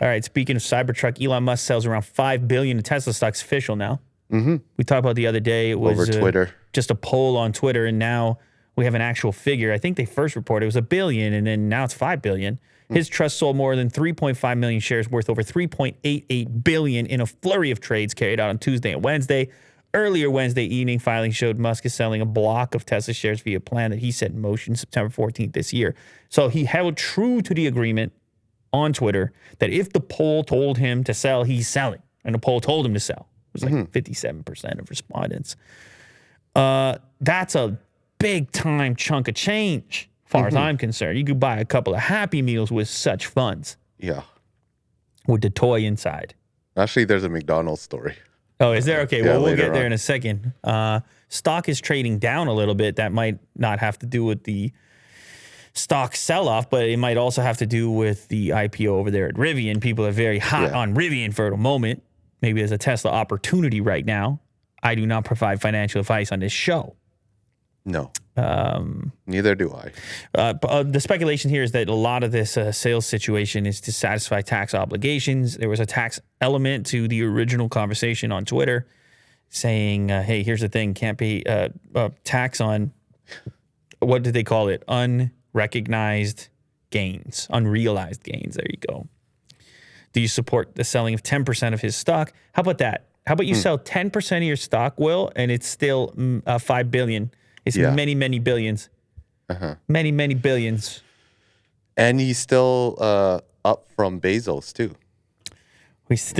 All right, speaking of Cybertruck, Elon Musk sells around $5 billion in Tesla stocks. Official now. Mm-hmm. We talked about the other day. It was over Twitter. Just a poll on Twitter, and now we have an actual figure. I think they first reported it was $1 billion, and then now it's $5 billion. His trust sold more than 3.5 million shares worth over $3.88 billion in a flurry of trades carried out on Tuesday and Wednesday. Earlier Wednesday evening, filing showed Musk is selling a block of Tesla shares via a plan that he set in motion September 14th this year. So he held true to the agreement on Twitter that if the poll told him to sell, he's selling. And the poll told him to sell. It was like 57% of respondents. That's a big time chunk of change. As far as I'm concerned, you could buy a couple of Happy Meals with such funds. Yeah. With the toy inside. Actually, there's a McDonald's story. Oh, is there? Okay, Yeah, well, we'll get later there on. in a second. Stock is trading down a little bit. That might not have to do with the stock sell-off, but it might also have to do with the IPO over there at Rivian. People are very hot on Rivian for the moment. Maybe there's a Tesla opportunity right now. I do not provide financial advice on this show. No. Neither do I. The speculation here is that a lot of this sales situation is to satisfy tax obligations. There was a tax element to the original conversation on Twitter saying, hey, here's the thing, can't pay tax on, what did they call it? Unrecognized gains, unrealized gains. There you go. Do you support the selling of 10% of his stock? How about that? How about you sell 10% of your stock, Will, and it's still $5 billion. It's many, many billions. Many, many billions. And he's still up from Bezos, too. He's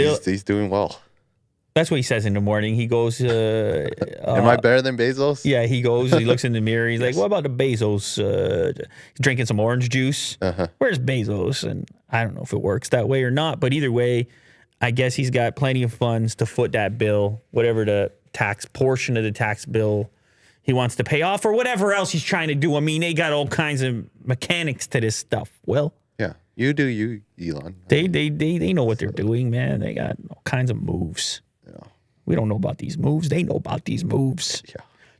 doing well. That's what he says in the morning. He goes... Am I better than Bezos? Yeah, he goes, he looks in the mirror. He's like, what about the Bezos? He's drinking some orange juice. Where's Bezos? And I don't know if it works that way or not. But either way, I guess he's got plenty of funds to foot that bill, whatever the tax portion of the tax bill he wants to pay off or whatever else he's trying to do. I mean, they got all kinds of mechanics to this stuff. Well, yeah, you do you, Elon. They know what they're doing, man. They got all kinds of moves. Yeah. We don't know about these moves. They know about these moves. Yeah.